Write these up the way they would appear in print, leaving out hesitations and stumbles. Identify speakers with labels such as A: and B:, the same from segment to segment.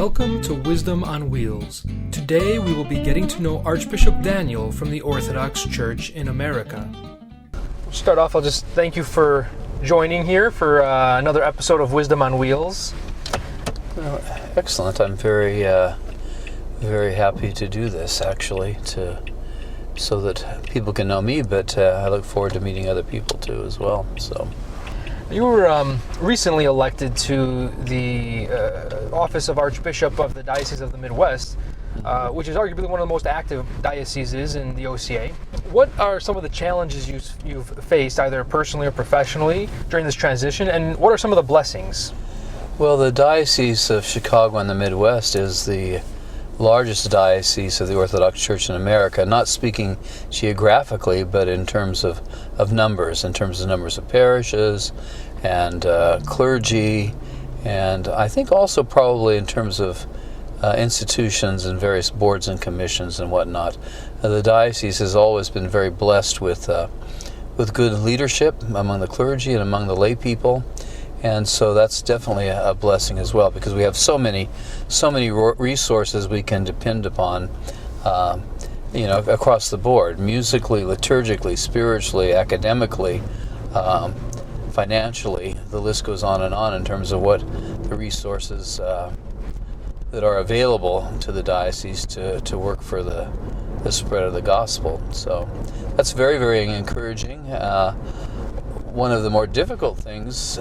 A: Welcome to Wisdom on Wheels. Today we will be getting to know Archbishop Daniel from the Orthodox Church in America. To start off, I'll just thank you for joining here for another episode of Wisdom on Wheels.
B: Excellent. I'm very happy to do this, actually, so that people can know me, but I look forward to meeting other people too as well. So,
A: you were recently elected to the Office of Archbishop of the Diocese of the Midwest, which is arguably one of the most active dioceses in the OCA. What are some of the challenges you've faced, either personally or professionally, during this transition, and what are some of the blessings?
B: Well, the Diocese of Chicago in the Midwest is the largest diocese of the Orthodox Church in America, not speaking geographically, but in terms of numbers, in terms of numbers of parishes and clergy, and I think also probably in terms of institutions and various boards and commissions and whatnot. The diocese has always been very blessed with good leadership among the clergy and among the lay people. And so that's definitely a blessing as well, because we have so many resources we can depend upon, across the board, musically, liturgically, spiritually, academically, financially. The list goes on in terms of what the resources that are available to the diocese to work for the spread of the gospel. So that's very, very encouraging. One of the more difficult things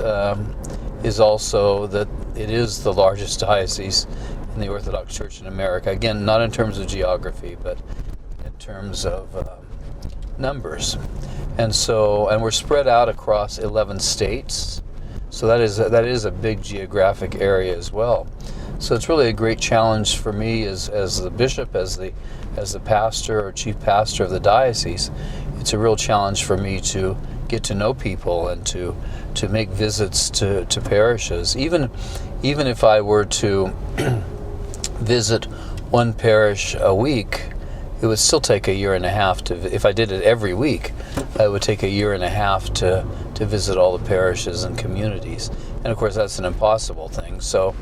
B: is also that it is the largest diocese in the Orthodox Church in America. Again, not in terms of geography, but in terms of numbers. And we're spread out across 11 states. So that is a big geographic area as well. So it's really a great challenge for me as the bishop, as the pastor or chief pastor of the diocese. It's a real challenge for me to get to know people and to make visits to parishes. Even if I were to visit one parish a week, it would still take a year and a half if I did it every week, it would take a year and a half to visit all the parishes and communities. And of course that's an impossible thing. So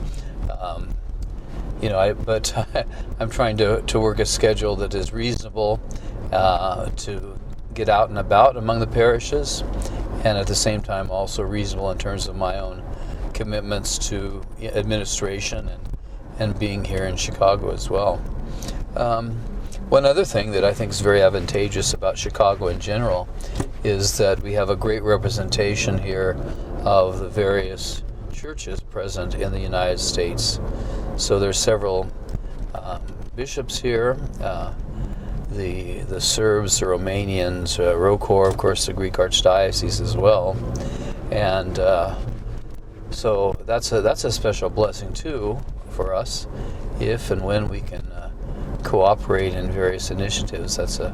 B: I'm trying to work a schedule that is reasonable to get out and about among the parishes, and at the same time also reasonable in terms of my own commitments to administration and being here in Chicago as well. One other thing that I think is very advantageous about Chicago in general is that we have a great representation here of the various churches present in the United States. So there's several bishops here, the Serbs, the Romanians, Rokor, of course, the Greek Archdiocese as well, and so that's a special blessing too for us, if and when we can cooperate in various initiatives. That's a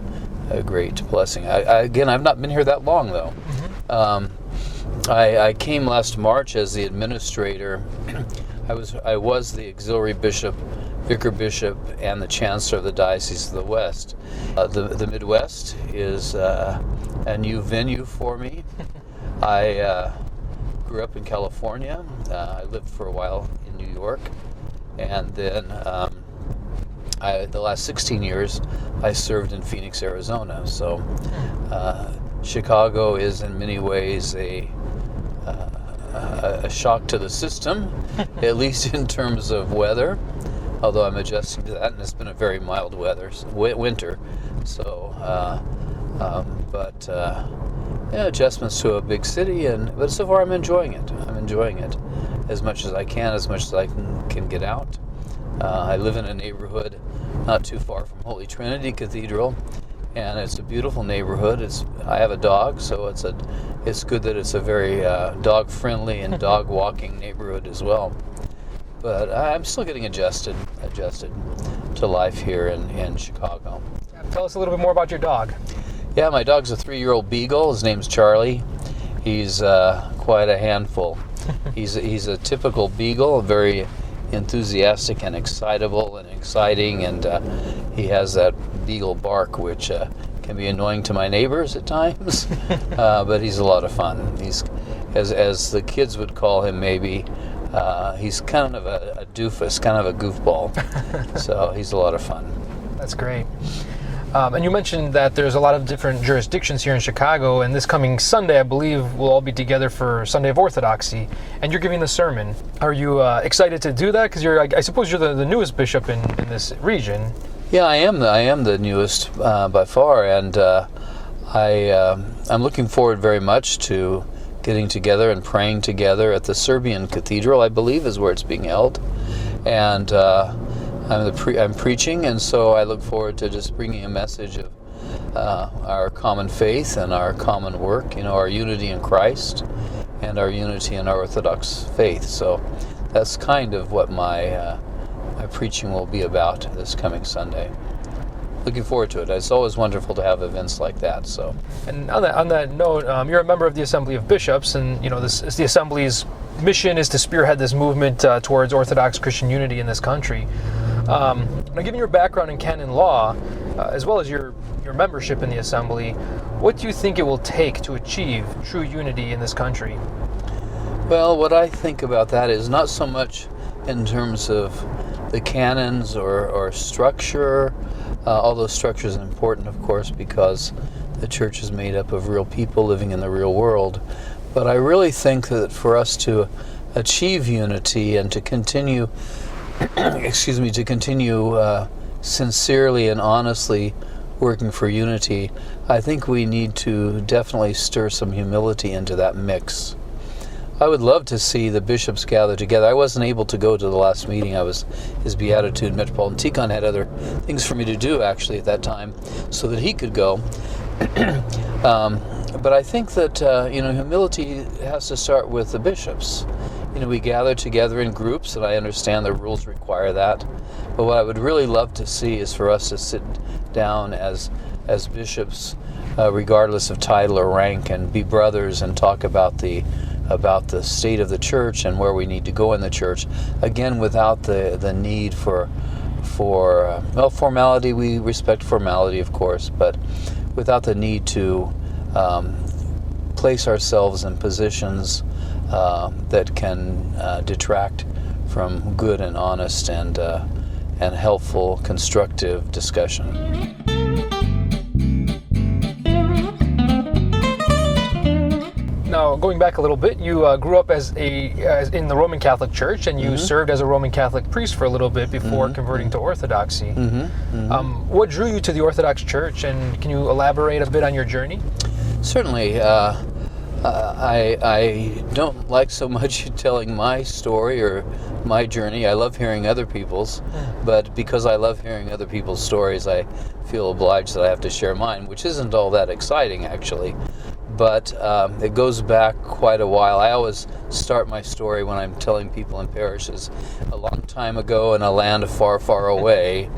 B: great blessing. I've not been here that long though. Mm-hmm. I came last March as the administrator. I was the auxiliary bishop, vicar bishop, and the chancellor of the Diocese of the West. The Midwest is a new venue for me. I grew up in California. I lived for a while in New York, and then the last 16 years I served in Phoenix, Arizona. So Chicago is in many ways a shock to the system, at least in terms of weather, although I'm adjusting to that, and it's been a very mild winter. So, adjustments to a big city, but so far I'm enjoying it. I'm enjoying it as much as I can, as much as I can get out. I live in a neighborhood not too far from Holy Trinity Cathedral, and it's a beautiful neighborhood. I have a dog, so it's good that it's a very dog-friendly and dog-walking neighborhood as well. But I'm still getting adjusted to life here in Chicago.
A: Tell us a little bit more about your dog.
B: Yeah, my dog's a 3-year-old beagle. His name's Charlie. He's quite a handful. He's a typical beagle, very enthusiastic and excitable and exciting, and he has that beagle bark, which can be annoying to my neighbors at times, but he's a lot of fun. He's, as the kids would call him, maybe He's kind of a doofus, kind of a goofball. So he's a lot of fun.
A: That's great. And you mentioned that there's a lot of different jurisdictions here in Chicago, and this coming Sunday, I believe, we'll all be together for Sunday of Orthodoxy, and you're giving the sermon. Are you excited to do that? Because I suppose you're the newest bishop in this region.
B: Yeah, I am the newest by far, and I'm looking forward very much to getting together and praying together at the Serbian Cathedral, I believe, is where it's being held, and I'm preaching, and so I look forward to just bringing a message of our common faith and our common work, our unity in Christ and our unity in our Orthodox faith. So that's kind of what my preaching will be about this coming Sunday. Looking forward to it. It's always wonderful to have events like that. So,
A: and on that note, you're a member of the Assembly of Bishops, and the Assembly's mission is to spearhead this movement towards Orthodox Christian unity in this country. Now, given your background in canon law, as well as your membership in the Assembly, what do you think it will take to achieve true unity in this country?
B: Well, what I think about that is not so much in terms of the canons or structure, although structure is important, of course, because the church is made up of real people living in the real world. But I really think that for us to achieve unity and to continue sincerely and honestly working for unity, I think we need to definitely stir some humility into that mix. I would love to see the bishops gather together. I wasn't able to go to the last meeting. His Beatitude, Metropolitan Tikhon had other things for me to do actually at that time so that he could go. But I think that humility has to start with the bishops. We gather together in groups, and I understand the rules require that. But what I would really love to see is for us to sit down as bishops, regardless of title or rank, and be brothers and talk about the state of the church and where we need to go in the church. Again, without the need for formality. We respect formality, of course, but without the need to place ourselves in positions that can detract from good and honest and helpful, constructive discussion.
A: Now, going back a little bit, you grew up as in the Roman Catholic Church, and you served as a Roman Catholic priest for a little bit before converting to Orthodoxy. What drew you to the Orthodox Church, and can you elaborate a bit on your journey?
B: Certainly. I don't like so much telling my story or my journey. I love hearing other people's, but because I love hearing other people's stories, I feel obliged that I have to share mine, which isn't all that exciting, actually. But it goes back quite a while. I always start my story when I'm telling people in parishes. A long time ago in a land far, far away,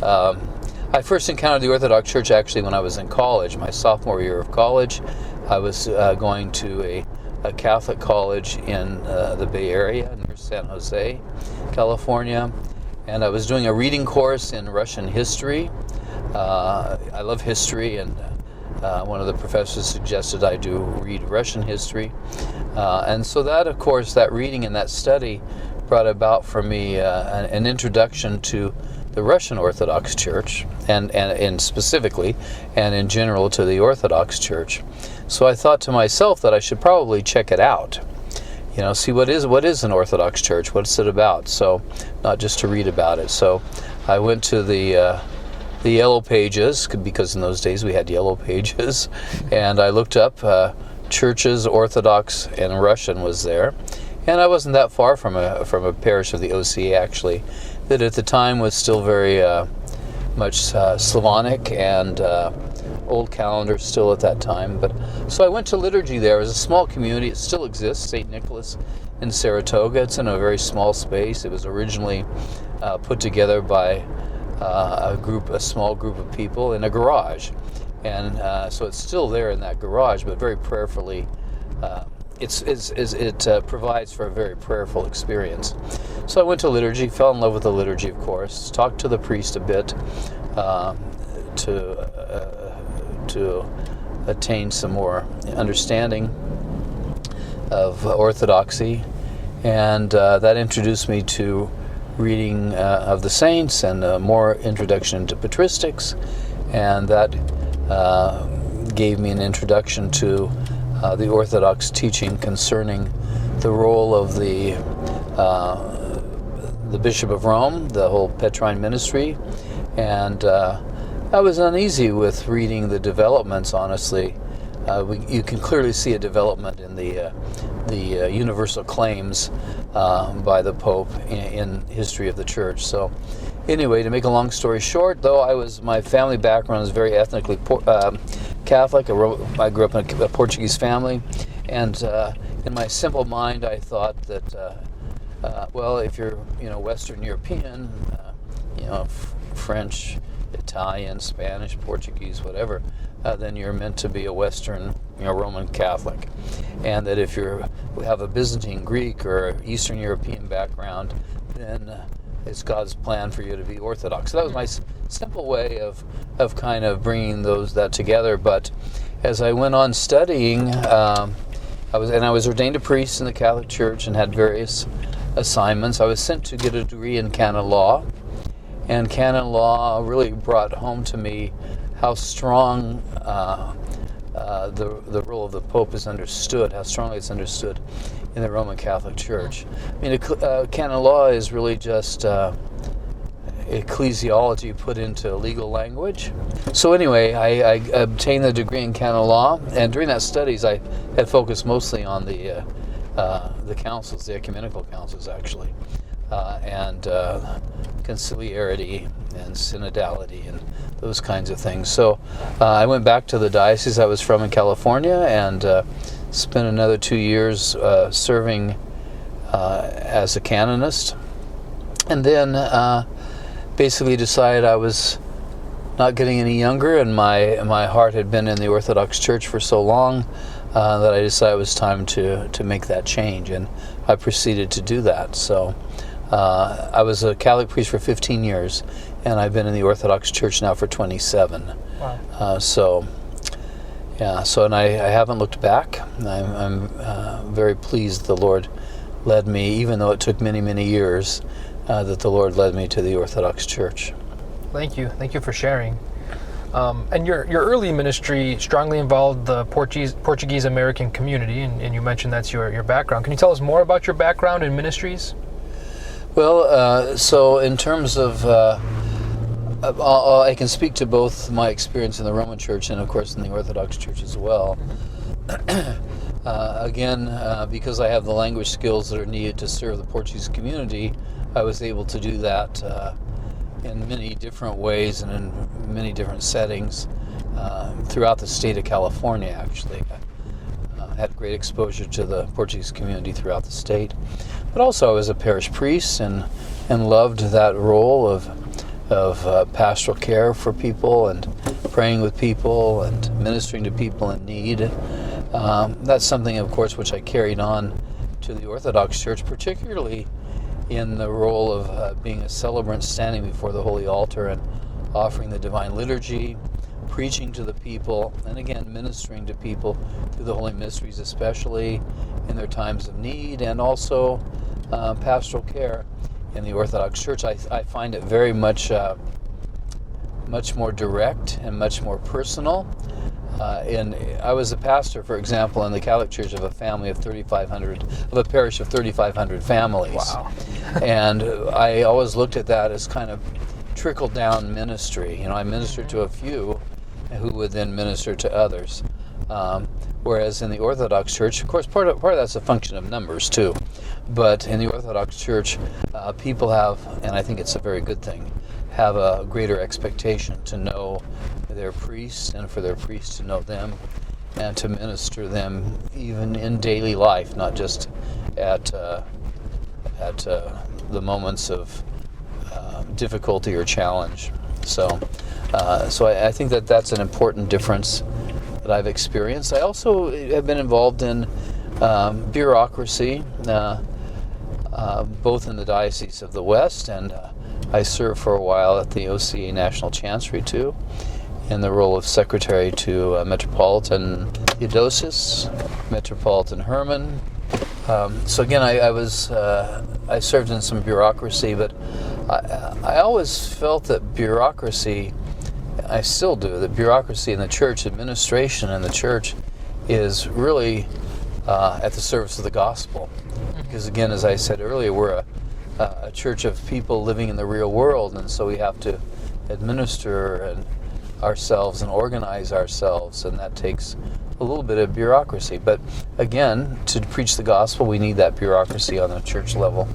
B: I first encountered the Orthodox Church actually when I was in college, my sophomore year of college. I was going to a Catholic college in the Bay Area near San Jose, California, and I was doing a reading course in Russian history. I love history, and one of the professors suggested I read Russian history. And so that, of course, that reading and that study brought about for me an introduction to the Russian Orthodox Church, and specifically, and in general to the Orthodox Church. So I thought to myself that I should probably check it out. See what is an Orthodox Church, what's it about? So, not just to read about it. So, I went to the Yellow Pages, because in those days we had Yellow Pages, and I looked up churches, Orthodox and Russian was there, and I wasn't that far from a parish of the OCA actually, that at the time was still very much Slavonic and old calendar still at that time. But so I went to liturgy there. It was a small community. It still exists, St. Nicholas in Saratoga. It's in a very small space. It was originally put together by a small group of people in a garage, and so it's still there in that garage, but very prayerfully. It provides for a very prayerful experience. So I went to liturgy, fell in love with the liturgy, of course, talked to the priest a bit to attain some more understanding of orthodoxy, And that introduced me to reading of the saints and more introduction to patristics, and that gave me an introduction to the Orthodox teaching concerning the role of the Bishop of Rome, the whole Petrine ministry, and I was uneasy with reading the developments, honestly. You can clearly see a development in the universal claims by the Pope in history of the Church. So anyway, to make a long story short, though my family background is very ethnically Catholic. I grew up in a Portuguese family, and in my simple mind I thought that well, if you're Western European, French, Italian, Spanish, Portuguese, whatever, then you're meant to be a Western, Roman Catholic, and that if you have a Byzantine Greek or Eastern European background, then it's God's plan for you to be Orthodox. So that was my simple way of kind of bringing that together. But as I went on studying, I was ordained a priest in the Catholic Church and had various assignments. I was sent to get a degree in canon law, and canon law really brought home to me how strong the role of the Pope is understood, how strongly it's understood in the Roman Catholic Church. I mean, canon law is really just ecclesiology put into legal language. So anyway, I obtained the degree in canon law, and during that studies I had focused mostly on the councils, the ecumenical councils actually, and conciliarity and synodality and those kinds of things. So I went back to the diocese I was from in California and spent another 2 years serving as a canonist, and then basically decided I was not getting any younger, and my heart had been in the Orthodox Church for so long that I decided it was time to make that change, and I proceeded to do that. So I was a Catholic priest for 15 years, and I've been in the Orthodox Church now for 27.
A: Wow.
B: And I haven't looked back. I'm very pleased the Lord led me, even though it took many, many years, that the Lord led me to the Orthodox Church.
A: Thank you for sharing. And your early ministry strongly involved the Portuguese American community, and you mentioned that's your background. Can you tell us more about your background in ministries?
B: Well, so in terms of, I can speak to both my experience in the Roman Church and, of course, in the Orthodox Church as well. Again, because I have the language skills that are needed to serve the Portuguese community, I was able to do that in many different ways and in many different settings throughout the state of California, actually. I had great exposure to the Portuguese community throughout the state. But also I was a parish priest and loved that role of pastoral care for people and praying with people and ministering to people in need. That's something, of course, which I carried on to the Orthodox Church, particularly in the role of being a celebrant, standing before the Holy Altar and offering the Divine Liturgy, preaching to the people, and again ministering to people through the Holy Mysteries, especially in their times of need, and also pastoral care in the Orthodox Church. I find it very much more direct and much more personal. I was a pastor, for example, in the Catholic Church of a parish of 3,500 families.
A: Wow.
B: And I always looked at that as kind of trickle-down ministry. I ministered to a few who would then minister to others. Whereas in the Orthodox Church, of course, part of that's a function of numbers too. But in the Orthodox Church, people have, and I think it's a very good thing, have a greater expectation to know their priests and for their priests to know them and to minister them even in daily life, not just at the moments of difficulty or challenge. So I think that's an important difference that I've experienced. I also have been involved in bureaucracy, both in the Diocese of the West, and I served for a while at the OCA National Chancery too, in the role of secretary to Metropolitan Theodosius, Metropolitan Herman, So again, I served in some bureaucracy, but I always felt that bureaucracy, I still do, that bureaucracy in the church, administration in the church, is really at the service of the gospel. Because again, as I said earlier, we're a church of people living in the real world, and so we have to administer ourselves and organize ourselves, and that takes a little bit of bureaucracy. But again, to preach the gospel, we need that bureaucracy on the church level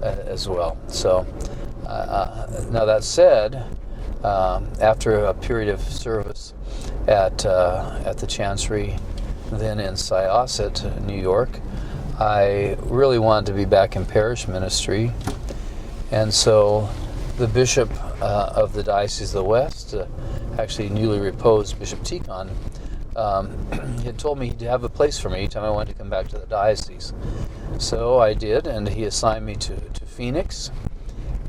B: as well. So now that said, after a period of service at the Chancery, then in Syosset, New York, I really wanted to be back in parish ministry, and so the bishop of the Diocese of the West, actually newly reposed Bishop Tikhon, he had told me he'd have a place for me anytime I wanted to come back to the diocese. So I did, and he assigned me to Phoenix.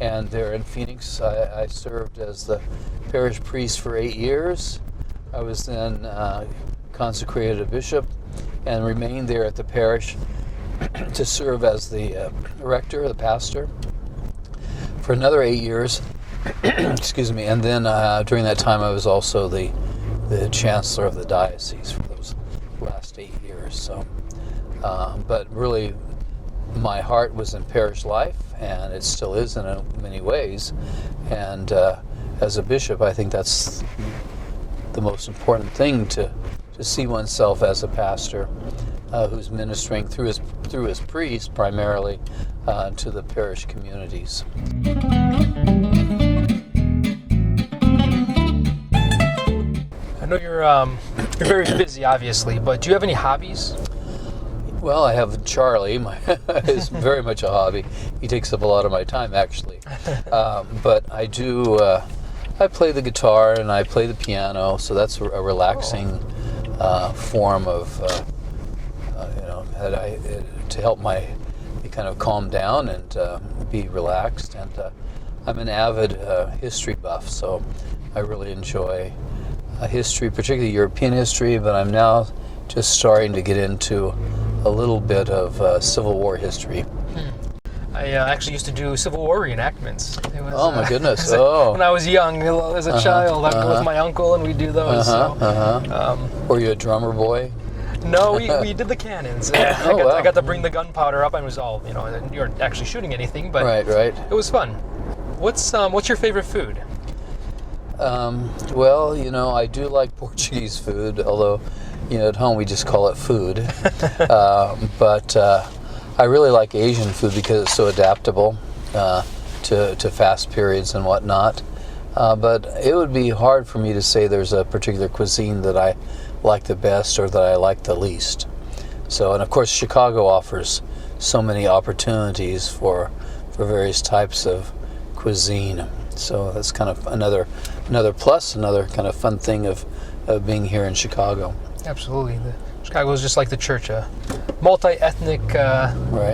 B: And there in Phoenix, I served as the parish priest for 8 years. I was then consecrated a bishop and remained there at the parish to serve as the rector, the pastor, for another 8 years. Excuse me. And then during that time, I was also the chancellor of the diocese for those last 8 years. So, but really, my heart was in parish life, and it still is in many ways. And as a bishop, I think that's the most important thing, to see oneself as a pastor who's ministering through his priest primarily to the parish communities.
A: I know you're very busy, obviously, but do you have any hobbies?
B: Well, I have Charlie. Is very much a hobby. He takes up a lot of my time, actually. But I do. I play the guitar and I play the piano, so that's a relaxing form of, to help me kind of calm down and be relaxed. And I'm an avid history buff, so I really enjoy history, particularly European history. But I'm now just starting to get into a little bit of Civil War history.
A: I actually used to do Civil War reenactments. It was,
B: oh my goodness!
A: When I was young, as a child, I'd go with my uncle and we'd do those.
B: Were you a drummer boy?
A: No, we did the cannons. I got to bring the gunpowder up. I was all, you weren't actually shooting anything, but
B: right.
A: It was fun. What's your favorite food?
B: Well, I do like Portuguese food, although, at home we just call it food. But I really like Asian food because it's so adaptable to fast periods and whatnot. But it would be hard for me to say there's a particular cuisine that I like the best or that I like the least. So, and of course, Chicago offers so many opportunities for various types of cuisine. So that's kind of another plus, another kind of fun thing of being here in Chicago.
A: Absolutely. Chicago is just like the church, a multi-ethnic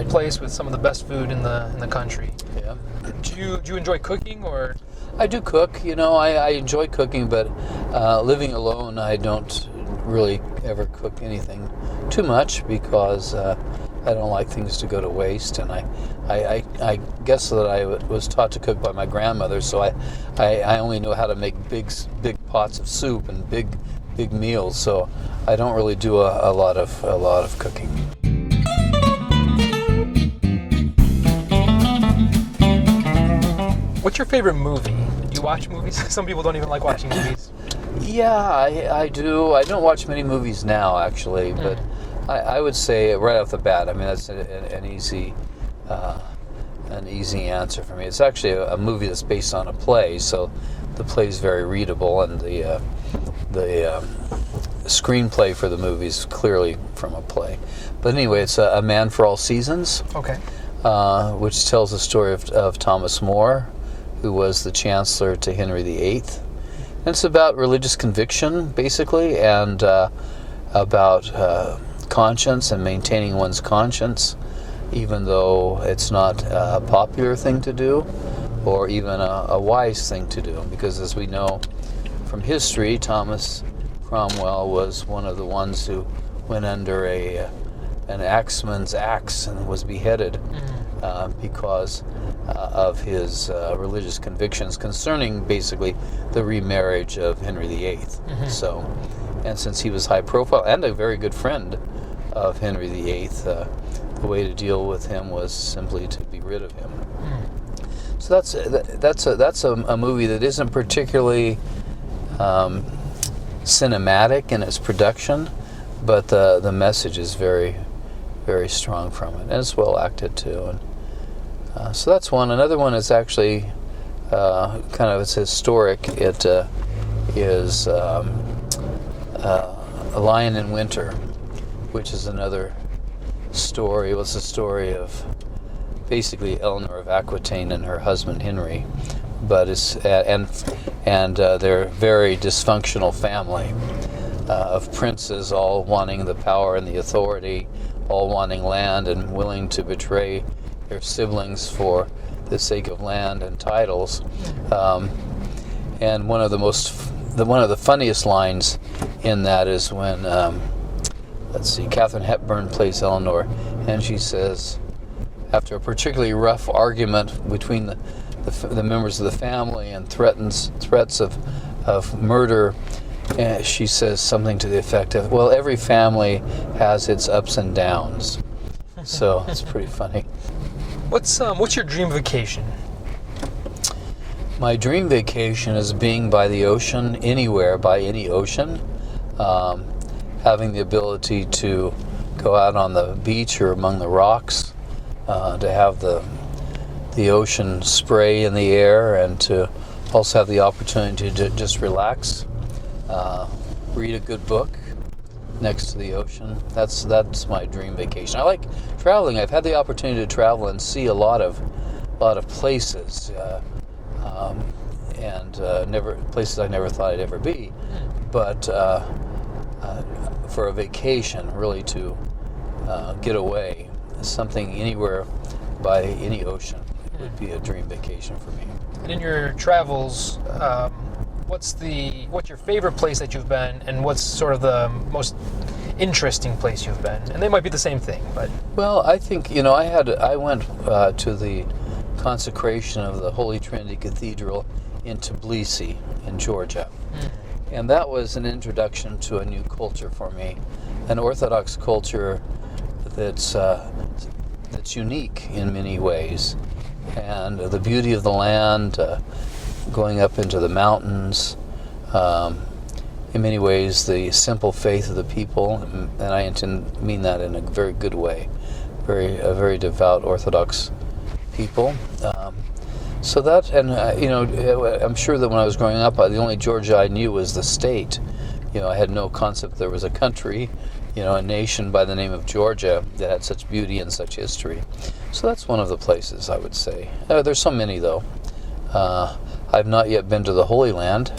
A: place with some of the best food in the country.
B: Yeah.
A: Do you enjoy cooking, or?
B: I do cook. I enjoy cooking, but living alone, I don't really ever cook anything too much because I don't like things to go to waste, and I guess that I was taught to cook by my grandmother, so I only know how to make big pots of soup and big meals, so I don't really do a lot of cooking.
A: What's your favorite movie? Do you watch movies? Some people don't even like watching movies.
B: Yeah, I do. I don't watch many movies now, actually, but I would say right off the bat, I mean, that's an easy answer for me. It's actually a movie that's based on a play, so the play is very readable, and the screenplay for the movie is clearly from a play. But anyway, it's A Man for All Seasons.
A: Okay.
B: Which tells the story of Thomas More, who was the chancellor to Henry VIII. And it's about religious conviction, basically, and about conscience and maintaining one's conscience, even though it's not a popular thing to do, or even a wise thing to do. Because as we know from history, Thomas Cromwell was one of the ones who went under a axeman's axe and was beheaded because of his religious convictions concerning basically the remarriage of Henry VIII. So, and since he was high profile and a very good friend of Henry VIII, the way to deal with him was simply to be rid of him. So that's a movie that isn't particularly cinematic in its production, but the message is very, very strong from it, and it's well acted too. And so that's one. Another one is actually it's historic. It is A Lion in Winter, which is another story. It was a story of basically Eleanor of Aquitaine and her husband Henry, but it's and their very dysfunctional family of princes, all wanting the power and the authority, all wanting land and willing to betray their siblings for the sake of land and titles. And one of the funniest lines in that is when Katharine Hepburn plays Eleanor, and she says, after a particularly rough argument between the members of the family and threats of murder, she says something to the effect of, well, every family has its ups and downs. So it's pretty funny.
A: What's your dream vacation?
B: My dream vacation is being by the ocean, anywhere by any ocean, having the ability to go out on the beach or among the rocks, to have the ocean spray in the air, and to also have the opportunity to just relax, read a good book next to the ocean. That's my dream vacation. I like traveling. I've had the opportunity to travel and see a lot of places, and places I never thought I'd ever be. But for a vacation, really to get away, something anywhere by any ocean would be a dream vacation for me.
A: And in your travels, what's your favorite place that you've been, and what's sort of the most interesting place you've been? And they might be the same thing, but
B: well, I think I went to the consecration of the Holy Trinity Cathedral in Tbilisi in Georgia. And that was an introduction to a new culture for me, an Orthodox culture that's unique in many ways, and the beauty of the land, going up into the mountains, in many ways the simple faith of the people, and I mean that in a very good way, a very devout Orthodox people. So that, and I'm sure that when I was growing up, the only Georgia I knew was the state. I had no concept there was a country, a nation by the name of Georgia that had such beauty and such history. So that's one of the places I would say. There's so many though. I've not yet been to the Holy Land.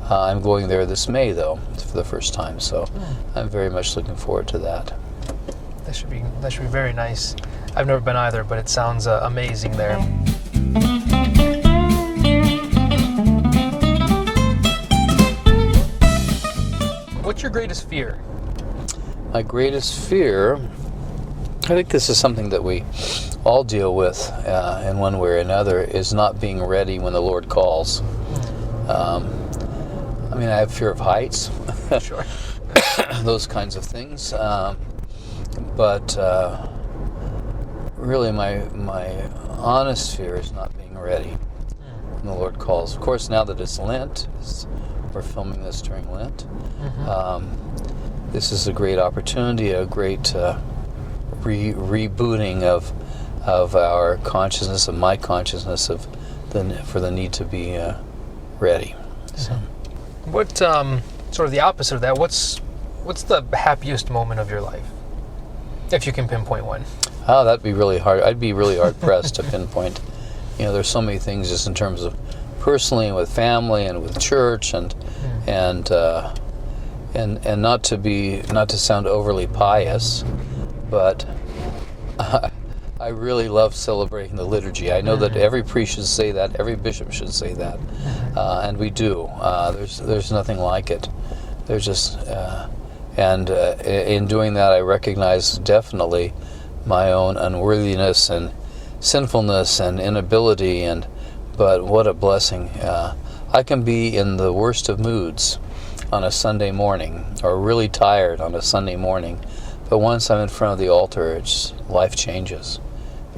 B: I'm going there this May though, for the first time. So I'm very much looking forward to that.
A: That should be very nice. I've never been either, but it sounds amazing there. What's your greatest fear?
B: My greatest fear, I think this is something that we all deal with in one way or another, is not being ready when the Lord calls. I have fear of heights.
A: Sure.
B: Those kinds of things. But really my honest fear is not being ready when the Lord calls. Of course, now that it's Lent, we're filming this during Lent, this is a great opportunity, a great rebooting of our consciousness, of my consciousness, for the need to be ready. So.
A: What sort of the opposite of that? What's the happiest moment of your life, if you can pinpoint one?
B: Oh, that'd be really hard. I'd be really hard pressed to pinpoint. There's so many things just in terms of personally and with family and with church and not to sound overly pious, but I really love celebrating the liturgy. I know that every priest should say that, every bishop should say that, and we do. There's nothing like it. There's just And in doing that, I recognize definitely my own unworthiness and sinfulness and inability, but what a blessing. I can be in the worst of moods on a Sunday morning, or really tired on a Sunday morning, but once I'm in front of the altar, life changes.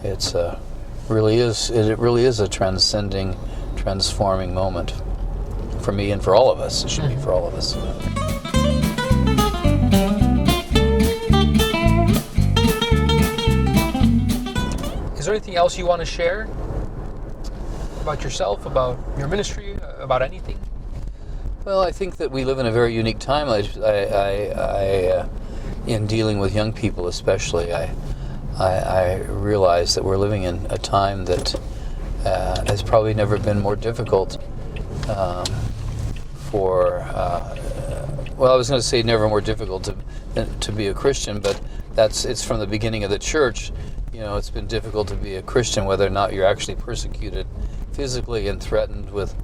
B: It really is a transforming moment for me and for all of us. It should be for all of us.
A: Is there anything else you want to share about yourself, about your ministry, about anything?
B: Well, I think that we live in a very unique time. In dealing with young people especially, I realize that we're living in a time that has probably never been more difficult I was going to say never more difficult to be a Christian, but it's from the beginning of the church. It's been difficult to be a Christian, whether or not you're actually persecuted physically and threatened with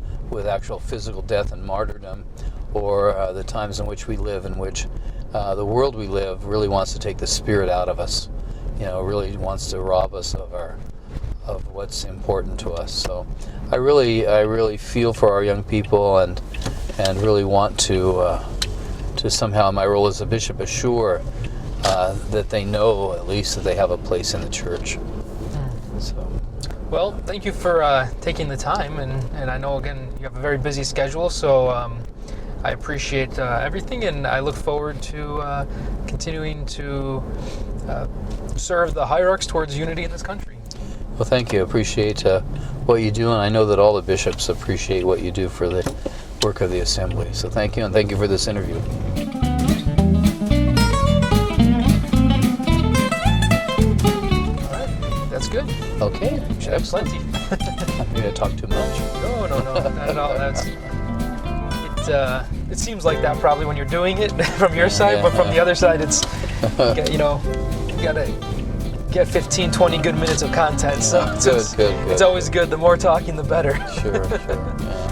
B: actual physical death and martyrdom, or the times in which we live, in which the world we live really wants to take the spirit out of us, really wants to rob us of what's important to us. So I really feel for our young people, and really want to somehow, in my role as a bishop, assure that they know at least that they have a place in the church. So.
A: Well, thank you for taking the time, and I know, again, you have a very busy schedule, so I appreciate everything, and I look forward to continuing to serve the hierarchs towards unity in this country.
B: Well, thank you. Appreciate what you do, and I know that all the bishops appreciate what you do for the work of the assembly. So thank you, and thank you for this interview.
A: All right, that's good.
B: Okay.
A: Should have plenty.
B: Maybe I talk too much.
A: No, not at all. It seems like that probably when you're doing it from your side, but from the other side, it's you gotta get 15, 20 good minutes of content. So
B: Good.
A: it's always good. The more talking, the better.
B: Sure. Yeah.